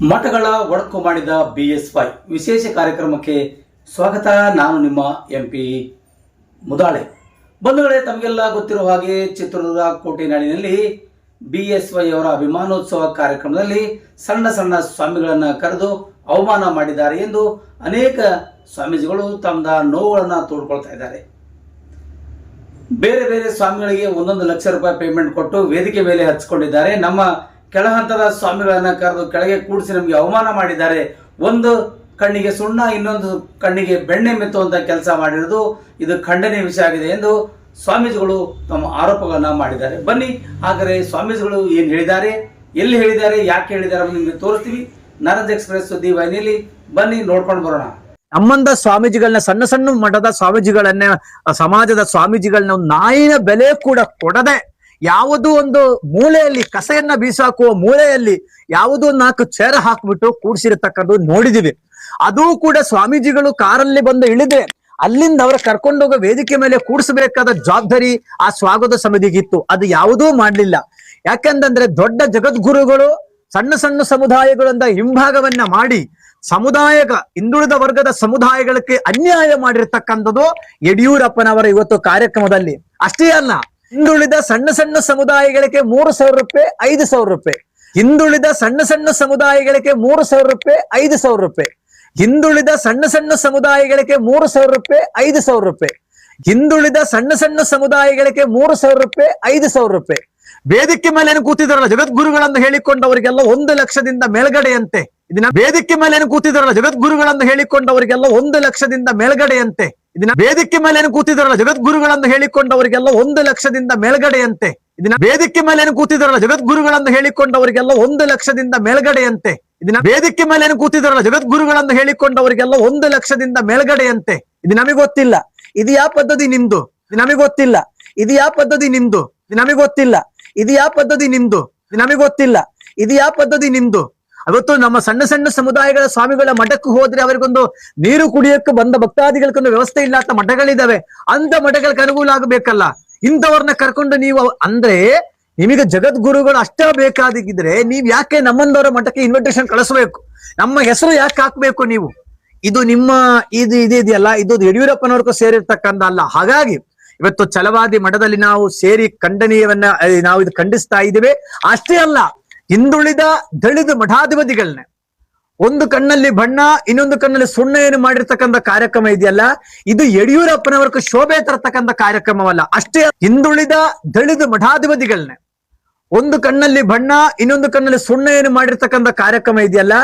ಮಠಗಳ ಒಡಕು ಮಾಡಿದ BS5 ವಿಶೇಷ ಕಾರ್ಯಕ್ರಮಕ್ಕೆ ಸ್ವಾಗತ. ನಾನು ನಿಮ್ಮ MP ಮುದಾಳೆ. ಬಂಧುಗಳೇ, ತಮಗೆಲ್ಲ ಗೊತ್ತಿರುವ ಹಾಗೆ ಚಿತ್ರದುರ್ಗ ಕೋಟೆನಾಡಿನಲ್ಲಿ BS5 ಅವರ ಅಭಿಮಾನೋತ್ಸವ ಕಾರ್ಯಕ್ರಮದಲ್ಲಿ ಸಣ್ಣ ಸಣ್ಣ ಸ್ವಾಮಿಗಳನ್ನು ಕರೆದು ಅವಮಾನ ಮಾಡಿದ್ದಾರೆ ಎಂದು ಅನೇಕ ಸ್ವಾಮೀಜಿಗಳು ತಮ್ಮ ನೋವುಗಳನ್ನು ತೋಡ್ಕೊಳ್ತಾ ಇದ್ದಾರೆ. ಬೇರೆ ಬೇರೆ ಸ್ವಾಮಿಗಳಿಗೆ 1 ಲಕ್ಷ ರೂಪಾಯಿ ಪೇಮೆಂಟ್ ಕೊಟ್ಟು ವೇದಿಕೆ ಮೇಲೆ ಹಚ್ಚಿಕೊಂಡಿದ್ದಾರೆ. ನಮ್ಮ ಕೆಳ ಹಂತದ ಸ್ವಾಮಿಗಳನ್ನ ಕರೆದು ಕೆಳಗೆ ಕೂಡಿಸಿ ನಮಗೆ ಅವಮಾನ ಮಾಡಿದ್ದಾರೆ. ಒಂದು ಕಣ್ಣಿಗೆ ಸುಣ್ಣ, ಇನ್ನೊಂದು ಕಣ್ಣಿಗೆ ಬೆಣ್ಣೆ ಮೆತ್ತುವಂತ ಕೆಲಸ ಮಾಡಿರೋದು ಇದು ಖಂಡನೀಯ ವಿಷಯ ಆಗಿದೆ ಎಂದು ಸ್ವಾಮೀಜಿಗಳು ತಮ್ಮ ಆರೋಪಗಳನ್ನ ಮಾಡಿದ್ದಾರೆ. ಬನ್ನಿ, ಹಾಗಾದರೆ ಸ್ವಾಮೀಜಿಗಳು ಏನು ಹೇಳಿದ್ದಾರೆ, ಎಲ್ಲಿ ಹೇಳಿದ್ದಾರೆ, ಯಾಕೆ ಹೇಳಿದ್ದಾರೆ ಅಂತ ನಿಮಗೆ ತೋರಿಸ್ತೀವಿ. ನರಜ್ ಎಕ್ಸ್ಪ್ರೆಸ್ ಸುದ್ದಿ ವಾಹಿನಿಯಲ್ಲಿ ಬನ್ನಿ ನೋಡ್ಕೊಂಡು ಬರೋಣ. ನಮ್ಮಂದ ಸ್ವಾಮೀಜಿಗಳನ್ನ, ಸಣ್ಣ ಸಣ್ಣ ಮಠದ ಸ್ವಾಮೀಜಿಗಳನ್ನ, ಸಮಾಜದ ಸ್ವಾಮೀಜಿಗಳನ್ನ ನಾಯಿನ ಬೆಲೆ ಕೂಡ ಕೊಡದೆ ಯಾವುದೋ ಒಂದು ಮೂಲೆಯಲ್ಲಿ ಕಸೆಯನ್ನ ಬೀಸಾಕುವ ಮೂಲೆಯಲ್ಲಿ ಯಾವುದೋ 4 ಚೇರ್ ಹಾಕ್ಬಿಟ್ಟು ಕೂಡ್ಸಿರತಕ್ಕದ್ದು ನೋಡಿದಿವಿ. ಅದು ಕೂಡ ಸ್ವಾಮೀಜಿಗಳು ಕಾರಲ್ಲಿ ಬಂದು ಇಳಿದೆ ಅಲ್ಲಿಂದ ಅವರ ಕರ್ಕೊಂಡೋಗೋ ವೇದಿಕೆ ಮೇಲೆ ಕೂಡಿಸಬೇಕಾದ ಜವಾಬ್ದಾರಿ ಆ ಸ್ವಾಗತ ಸಮಿತಿಗಿತ್ತು. ಅದು ಯಾವುದೂ ಮಾಡ್ಲಿಲ್ಲ. ಯಾಕಂತಂದ್ರೆ ದೊಡ್ಡ ಜಗದ್ಗುರುಗಳು ಸಣ್ಣ ಸಣ್ಣ ಸಮುದಾಯಗಳಿಂದ ಹಿಂಭಾಗವನ್ನ ಮಾಡಿ ಹಿಂದುಳಿದ ವರ್ಗದ ಸಮುದಾಯಗಳಿಗೆ ಅನ್ಯಾಯ ಮಾಡಿರ್ತಕ್ಕಂಥದ್ದು ಯಡಿಯೂರಪ್ಪನವರ ಇವತ್ತು ಕಾರ್ಯಕ್ರಮದಲ್ಲಿ. ಅಷ್ಟೇ ಅಲ್ಲ, ಹಿಂದುಳಿದ ಸಣ್ಣ ಸಣ್ಣ ಸಮುದಾಯಗಳಿಗೆ 3,000 ರೂಪಾಯಿ, 5,000 ರೂಪಾಯಿ, ಹಿಂದುಳಿದ ಸಣ್ಣ ಸಣ್ಣ ಸಮುದಾಯಗಳಿಗೆ 3,000 ರೂಪಾಯಿ, 5,000 ರೂಪಾಯಿ, ಹಿಂದುಳಿದ ಸಣ್ಣ ಸಣ್ಣ ಸಮುದಾಯಗಳಿಗೆ 3,000 ರೂಪಾಯಿ, 5,000 ರೂಪಾಯಿ, ಹಿಂದುಳಿದ ಸಣ್ಣ ಸಣ್ಣ ಸಮುದಾಯಗಳಿಗೆ 3,000 ರೂಪಾಯಿ, 5,000 ರೂಪಾಯಿ. ವೇದಿಕೆ ಮೇಲೆ ಏನು ಕೂತಿದಾರಲ್ಲ ಜಗದ್ಗುರುಗಳನ್ನು ಹೇಳಿಕೊಂಡವರಿಗೆಲ್ಲ 1 ಲಕ್ಷದಿಂದ ಮೇಲ್ಗಡೆಯಂತೆ. ಇದನ್ನ ವೇದಿಕೆ ಮೇಲೆ ಏನು ಕೂತಿದಾರಲ್ಲ ಜಗದ್ಗುರುಗಳನ್ನು ಹೇಳಿಕೊಂಡವರಿಗೆಲ್ಲ 1 ಲಕ್ಷದಿಂದ ಮೇಲ್ಗಡೆಯಂತೆ. ಇದನ್ನ ವೇದಿಕೆ ಮೇಲೆ ಏನು ಕೂತಿದಾರಲ್ಲ ಜಗದ್ಗುರುಗಳನ್ನು ಹೇಳಿಕೊಂಡವರಿಗೆಲ್ಲ 1 ಲಕ್ಷದಿಂದ ಮೇಲ್ಗಡೆಯಂತೆ. ಇದನ್ನ ವೇದಿಕೆ ಮೇಲೆ ಏನು ಕೂತಿದಾರಲ್ಲ ಜಗದ್ಗುರುಗಳನ್ನು ಹೇಳಿಕೊಂಡವರಿಗೆಲ್ಲ 1 ಲಕ್ಷದಿಂದ ಮೇಲ್ಗಡೆಯಂತೆ. ಇದನ್ನ ವೇದಿಕೆ ಮೇಲೆ ಏನು ಕೂತಿದಾರಲ್ಲ ಜಗದ್ಗುರುಗಳನ್ನು ಹೇಳಿಕೊಂಡವರಿಗೆಲ್ಲ 1 ಲಕ್ಷದಿಂದ ಮೇಲ್ಗಡೆಯಂತೆ. ಇದು ನಮಗೆ ಗೊತ್ತಿಲ್ಲ. ಇದು ಯಾವ ಪದ್ಧತಿ ನಿಮ್ದು? ಇದು ನಮಗೆ ಗೊತ್ತಿಲ್ಲ. ಇದು ಯಾವ ಪದ್ಧತಿ ನಿಮ್ದು? ಇದು ನಮಗೆ ಗೊತ್ತಿಲ್ಲ. ಇದು ಯಾವ ಪದ್ಧತಿ ನಿಮ್ದು? ಇದು ನಮಗೆ ಗೊತ್ತಿಲ್ಲ. ಇದು ಯಾವ ಪದ್ಧತಿ ನಿಮ್ದು? ಅವತ್ತು ನಮ್ಮ ಸಣ್ಣ ಸಣ್ಣ ಸಮುದಾಯಗಳ ಸ್ವಾಮಿಗಳ ಮಠಕ್ಕೆ ಹೋದ್ರೆ ಅವರಿಗೊಂದು ನೀರು ಕುಡಿಯಕ್ಕೆ ಬಂದ ಭಕ್ತಾದಿಗಳಿಗೊಂದು ವ್ಯವಸ್ಥೆ ಇಲ್ಲ ಅಂತ ಮಠಗಳಿದಾವೆ. ಅಂತ ಮಠಗಳಿಗೆ ಅನುಕೂಲ ಆಗಬೇಕಲ್ಲ. ಇಂಥವ್ರನ್ನ ಕರ್ಕೊಂಡು ನೀವು ಅಂದ್ರೆ ನಿಮಗೆ ಜಗದ್ಗುರುಗಳು ಅಷ್ಟೇ ಬೇಕಾದಿದ್ರೆ ನೀವ್ ಯಾಕೆ ನಮ್ಮಂದವರ ಮಠಕ್ಕೆ ಇನ್ವಿಟೇಷನ್ ಕಳಿಸ್ಬೇಕು? ನಮ್ಮ ಹೆಸರು ಯಾಕೆ ಹಾಕ್ಬೇಕು ನೀವು? ಇದು ನಿಮ್ಮ ಇದೆಯಲ್ಲ, ಇದು ಯಡಿಯೂರಪ್ಪನವ್ರಿಗೂ ಸೇರಿರ್ತಕ್ಕಂಥ ಅಲ್ಲ. ಹಾಗಾಗಿ ಇವತ್ತು ಛಲವಾದಿ ಮಠದಲ್ಲಿ ನಾವು ಸೇರಿ ಖಂಡನೀಯವನ್ನ ನಾವು ಇದು ಖಂಡಿಸ್ತಾ ಇದ್ದೇವೆ. ಅಷ್ಟೇ ಅಲ್ಲ, ಹಿಂದುಳಿದ ದಳಿದ ಮಠಾಧಿಪತಿಗಳನ್ನ ಒಂದು ಕಣ್ಣಲ್ಲಿ ಬಣ್ಣ, ಇನ್ನೊಂದು ಕಣ್ಣಲ್ಲಿ ಸುಣ್ಣ ಏನು ಮಾಡಿರ್ತಕ್ಕಂಥ ಕಾರ್ಯಕ್ರಮ ಇದೆಯಲ್ಲ, ಇದು ಯಡಿಯೂರಪ್ಪನವರ್ಗ ಶೋಭೆ ತರತಕ್ಕಂಥ ಕಾರ್ಯಕ್ರಮವಲ್ಲ. ಅಷ್ಟೇ, ಹಿಂದುಳಿದ ದಳಿದ ಮಠಾಧಿಪತಿಗಳನ್ನ ಒಂದು ಕಣ್ಣಲ್ಲಿ ಬಣ್ಣ, ಇನ್ನೊಂದು ಕಣ್ಣಲ್ಲಿ ಸುಣ್ಣ ಏನು ಮಾಡಿರ್ತಕ್ಕಂಥ ಕಾರ್ಯಕ್ರಮ ಇದೆಯಲ್ಲ,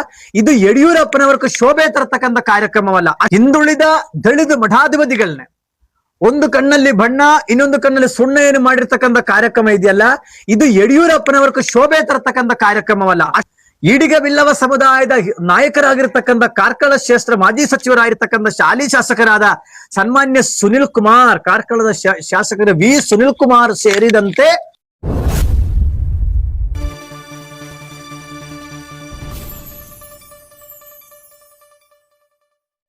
ಇದು ಯಡಿಯೂರಪ್ಪನವರ್ಗ ಶೋಭೆ ತರತಕ್ಕಂಥ ಕಾರ್ಯಕ್ರಮವಲ್ಲ. ಹಿಂದುಳಿದ ದಳಿದ ಮಠಾಧಿಪತಿಗಳನ್ನ ಒಂದು ಕಣ್ಣಲ್ಲಿ ಬಣ್ಣ, ಇನ್ನೊಂದು ಕಣ್ಣಲ್ಲಿ ಸುಣ್ಣ ಏನು ಮಾಡಿರ್ತಕ್ಕಂಥ ಕಾರ್ಯಕ್ರಮ ಇದೆಯಲ್ಲ, ಇದು ಯಡಿಯೂರಪ್ಪನವರ್ಗ ಶೋಭೆ ತರತಕ್ಕಂಥ ಕಾರ್ಯಕ್ರಮವಲ್ಲ. ಈಡಿಗ ಬಿಲ್ಲವ ಸಮುದಾಯದ ನಾಯಕರಾಗಿರ್ತಕ್ಕಂಥ ಕಾರ್ಕಳ ಕ್ಷೇತ್ರ ಮಾಜಿ ಸಚಿವರಾಗಿರ್ತಕ್ಕಂಥ ಶಾಲಿ ಶಾಸಕರಾದ ಸನ್ಮಾನ್ಯ ಸುನಿಲ್ ಕುಮಾರ್, ಕಾರ್ಕಳದ ಶಾಸಕರ V ಸುನಿಲ್ ಕುಮಾರ್ ಸೇರಿದಂತೆ